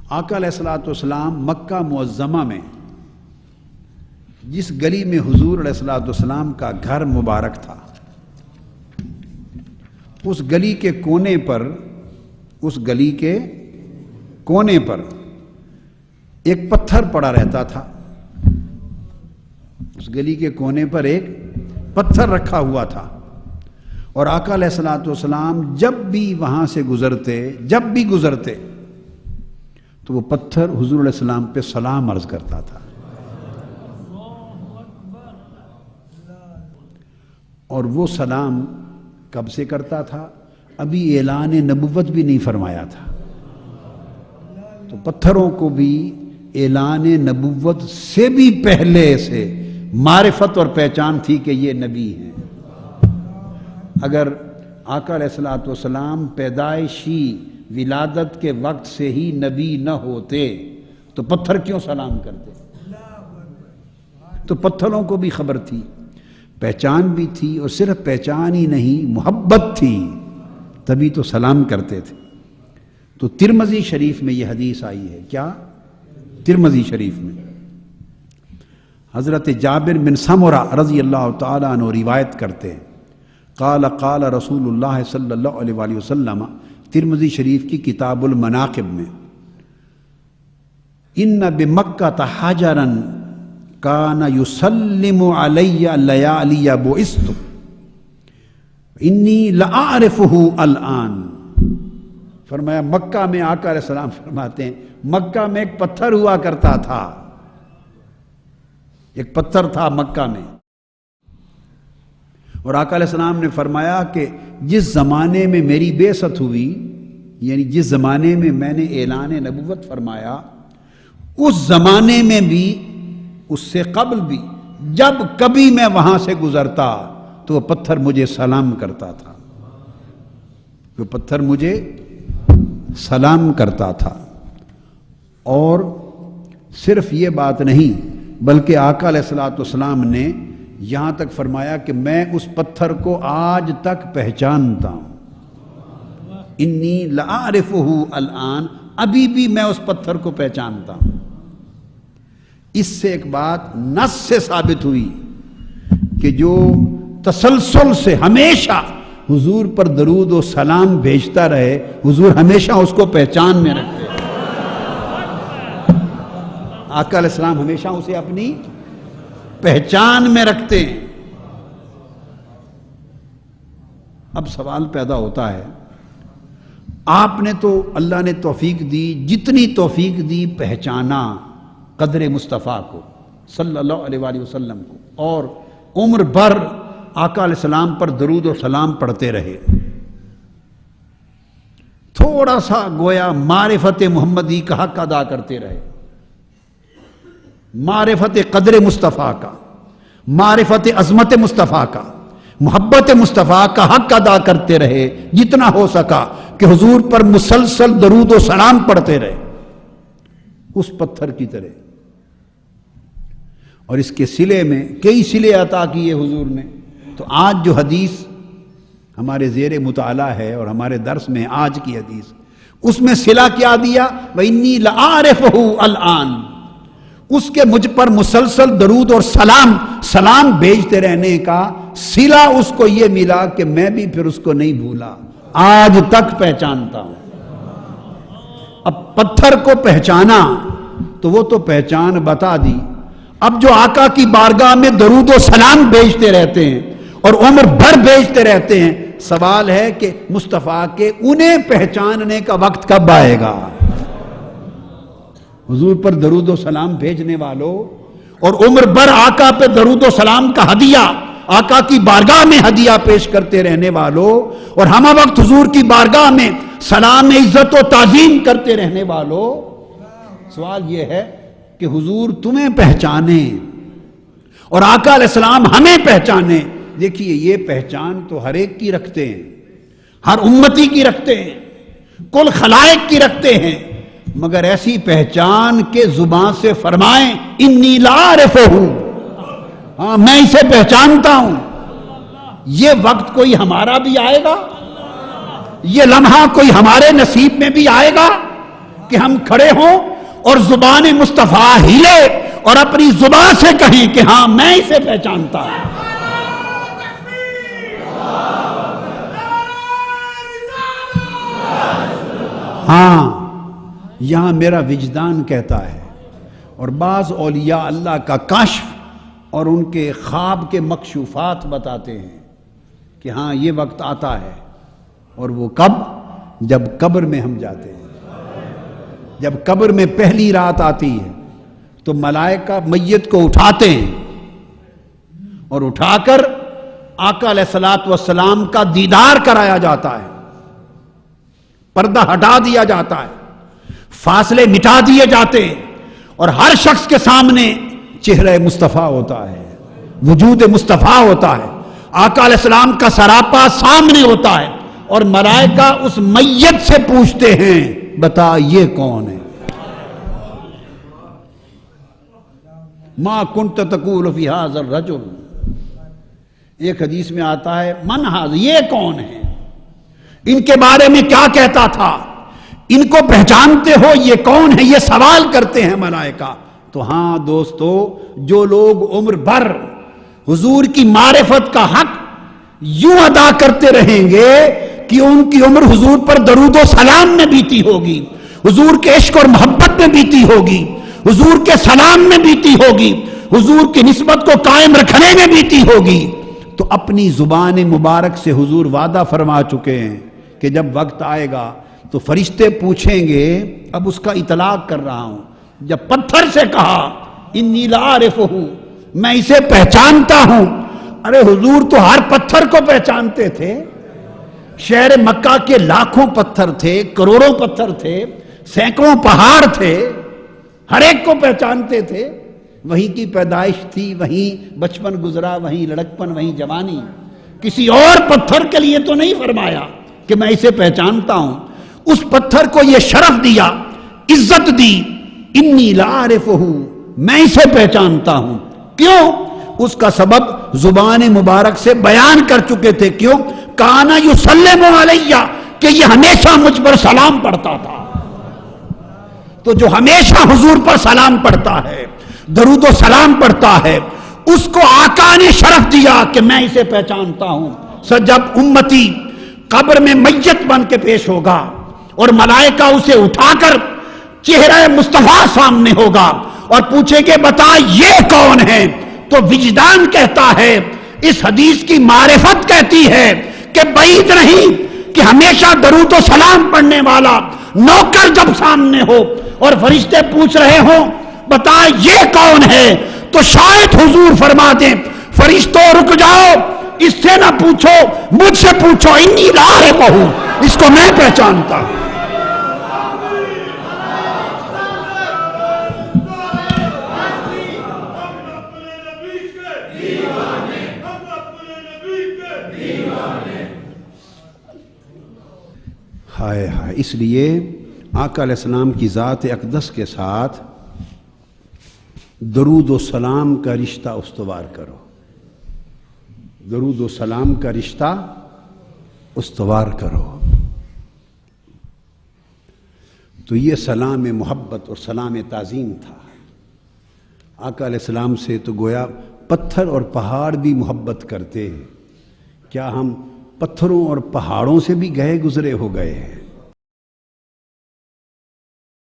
آقا علیہ الصلوۃ والسلام مکہ معظمہ میں جس گلی میں حضور علیہ الصلوۃ والسلام کا گھر مبارک تھا، اس گلی کے کونے پر ایک پتھر پڑا رہتا تھا۔ اس گلی کے کونے پر ایک پتھر رکھا ہوا تھا، اور آقا علیہ الصلوۃ والسلام جب بھی وہاں سے گزرتے تو وہ پتھر حضور علیہ السلام پہ سلام عرض کرتا تھا، اور وہ سلام کب سے کرتا تھا؟ ابھی اعلان نبوت بھی نہیں فرمایا تھا، تو پتھروں کو بھی اعلان نبوت سے بھی پہلے سے معرفت اور پہچان تھی کہ یہ نبی ہیں۔ اگر آقا علیہ الصلوۃ والسلام پیدائشی ولادت کے وقت سے ہی نبی نہ ہوتے تو پتھر کیوں سلام کرتے؟ تو پتھروں کو بھی خبر تھی، پہچان بھی تھی، اور صرف پہچان ہی نہیں، محبت تھی، تبھی تو سلام کرتے تھے۔ تو ترمذی شریف میں یہ حدیث آئی ہے، کیا؟ ترمذی شریف میں حضرت جابر بن سمرہ رضی اللہ تعالی عنہ روایت کرتے ہیں، قال قال رسول اللہ صلی اللہ علیہ وآلہ وسلم، ترمذی شریف کی کتاب المناقب میں، ان بمکہ حجرا کان یسلم علی لیالی بعثت انی لاعرفہ الآن۔ فرمایا مکہ میں آقا علیہ السلام فرماتے ہیں، مکہ میں ایک پتھر ہوا کرتا تھا، ایک پتھر تھا مکہ میں، اور آقا علیہ السلام نے فرمایا کہ جس زمانے میں میری بعثت ہوئی، یعنی جس زمانے میں میں نے اعلان نبوت فرمایا، اس زمانے میں بھی، اس سے قبل بھی، جب کبھی میں وہاں سے گزرتا تو وہ پتھر مجھے سلام کرتا تھا، وہ پتھر مجھے سلام کرتا تھا۔ اور صرف یہ بات نہیں، بلکہ آقا علیہ الصلوۃ والسلام نے یہاں تک فرمایا کہ میں اس پتھر کو آج تک پہچانتا ہوں، انی لاعرفہ الآن، ابھی بھی میں اس پتھر کو پہچانتا ہوں۔ اس سے ایک بات نص سے ثابت ہوئی کہ جو تسلسل سے ہمیشہ حضور پر درود و سلام بھیجتا رہے، حضور ہمیشہ اس کو پہچان میں رکھتے ہیں۔ آقا علیہ السلام ہمیشہ اسے اپنی پہچان میں رکھتے ہیں۔ اب سوال پیدا ہوتا ہے، آپ نے تو، اللہ نے توفیق دی، جتنی توفیق دی پہچانا قدر مصطفیٰ کو صلی اللہ علیہ وآلہ وسلم کو، اور عمر بھر آقا علیہ السلام پر درود و سلام پڑھتے رہے، تھوڑا سا گویا معرفت محمدی کا حق ادا کرتے رہے، معرفت قدر مصطفیٰ کا، معرفت عظمت مصطفیٰ کا، محبت مصطفیٰ کا حق ادا کرتے رہے جتنا ہو سکا، کہ حضور پر مسلسل درود و سلام پڑھتے رہے اس پتھر کی طرح۔ اور اس کے صلے میں کئی صلے عطا کیے حضور نے۔ تو آج جو حدیث ہمارے زیر مطالعہ ہے اور ہمارے درس میں آج کی حدیث، اس میں صلہ کیا دیا؟ وَإِنِّي لَأَعْرِفُهُ الْآن، اس کے مجھ پر مسلسل درود اور سلام بھیجتے رہنے کا صلہ اس کو یہ ملا کہ میں بھی پھر اس کو نہیں بھولا، آج تک پہچانتا ہوں۔ اب پتھر کو پہچانا تو وہ تو پہچان بتا دی، اب جو آقا کی بارگاہ میں درود و سلام بھیجتے رہتے ہیں اور عمر بھر بھیجتے رہتے ہیں، سوال ہے کہ مصطفیٰ کے انہیں پہچاننے کا وقت کب آئے گا؟ حضور پر درود و سلام بھیجنے والوں اور عمر بھر آقا پہ درود و سلام کا ہدیہ، آقا کی بارگاہ میں ہدیہ پیش کرتے رہنے والوں، اور ہم وقت حضور کی بارگاہ میں سلام عزت و تعظیم کرتے رہنے والوں، سوال یہ ہے کہ حضور تمہیں پہچانے اور آقا علیہ السلام ہمیں پہچانے۔ دیکھیے یہ پہچان تو ہر ایک کی رکھتے ہیں، ہر امتی کی رکھتے ہیں، کل خلائق کی رکھتے ہیں، مگر ایسی پہچان کے زبان سے فرمائیں انی لاعرفہ، ہاں میں اسے پہچانتا ہوں۔ یہ وقت کوئی ہمارا بھی آئے گا، یہ لمحہ کوئی ہمارے نصیب میں بھی آئے گا کہ ہم کھڑے ہوں اور زبان مصطفیٰ ہلے اور اپنی زبان سے کہیں کہ ہاں میں اسے پہچانتا ہوں. ہاں یہاں میرا وجدان کہتا ہے. اور بعض اولیاء اللہ کا کشف اور ان کے خواب کے مکشوفات بتاتے ہیں کہ ہاں یہ وقت آتا ہے. اور وہ کب؟ جب قبر میں ہم جاتے ہیں. جب قبر میں پہلی رات آتی ہے تو ملائکہ میت کو اٹھاتے ہیں اور اٹھا کر آقا علیہ الصلوۃ والسلام کا دیدار کرایا جاتا ہے. پردہ ہٹا دیا جاتا ہے, فاصلے مٹا دیے جاتے ہیں, اور ہر شخص کے سامنے چہرہ مصطفیٰ ہوتا ہے, وجود مصطفیٰ ہوتا ہے, آقا علیہ السلام کا سراپا سامنے ہوتا ہے, اور ملائکہ اس میت سے پوچھتے ہیں بتا یہ کون ہے؟ ما کنت تقول فی ھذا الرجل. ایک حدیث میں آتا ہے من ھذا, یہ کون ہے؟ ان کے بارے میں کیا کہتا تھا؟ ان کو پہچانتے ہو؟ یہ کون ہے؟ یہ سوال کرتے ہیں ملائکہ. تو ہاں دوستو, جو لوگ عمر بھر حضور کی معرفت کا حق یوں ادا کرتے رہیں گے کہ ان کی عمر حضور پر درود و سلام میں بیتی ہوگی, حضور کے عشق اور محبت میں بیتی ہوگی, حضور کے سلام میں بیتی ہوگی, حضور کی نسبت کو قائم رکھنے میں بیتی ہوگی, تو اپنی زبان مبارک سے حضور وعدہ فرما چکے ہیں کہ جب وقت آئے گا تو فرشتے پوچھیں گے. اب اس کا اطلاق کر رہا ہوں. جب پتھر سے کہا انی لعارفہ, میں اسے پہچانتا ہوں. ارے حضور تو ہر پتھر کو پہچانتے تھے. شہر مکہ کے لاکھوں پتھر تھے, کروڑوں پتھر تھے, سینکڑوں پہاڑ تھے, ہر ایک کو پہچانتے تھے. وہیں کی پیدائش تھی, وہیں بچپن گزرا, وہیں لڑکپن, وہیں جوانی. کسی اور پتھر کے لیے تو نہیں فرمایا کہ میں اسے پہچانتا ہوں. اس پتھر کو یہ شرف دیا, عزت دی, انی لعارفہ, میں اسے پہچانتا ہوں. کیوں؟ اس کا سبب زبان مبارک سے بیان کر چکے تھے. کیوں؟ کانا یسلم علیہ, کہ یہ ہمیشہ مجھ پر سلام پڑھتا تھا. تو جو ہمیشہ حضور پر سلام پڑھتا ہے, درود و سلام پڑھتا ہے, اس کو آقا نے شرف دیا کہ میں اسے پہچانتا ہوں. جب امتی قبر میں میت بن کے پیش ہوگا اور ملائکہ اسے اٹھا کر چہرہ مصطفیٰ سامنے ہوگا اور پوچھیں گے بتا یہ کون ہے, تو وجدان کہتا ہے, اس حدیث کی معرفت کہتی ہے کہ بعید نہیں کہ ہمیشہ درود و سلام پڑھنے والا نوکر جب سامنے ہو اور فرشتے پوچھ رہے ہوں بتا یہ کون ہے, تو شاید حضور فرما دیں فرشتوں رک جاؤ, اس سے نہ پوچھو, مجھ سے پوچھو, انی لعارفہ, اس کو میں پہچانتا ہوں. ہائے ہائے, اس لیے آقا علیہ السلام کی ذات اقدس کے ساتھ درود و سلام کا رشتہ استوار کرو. درود و سلام کا رشتہ استوار کرو. تو یہ سلام محبت اور سلام تعظیم تھا. آقا علیہ السلام سے تو گویا پتھر اور پہاڑ بھی محبت کرتے ہیں. کیا ہم پتھروں اور پہاڑوں سے بھی گئے گزرے ہو گئے ہیں؟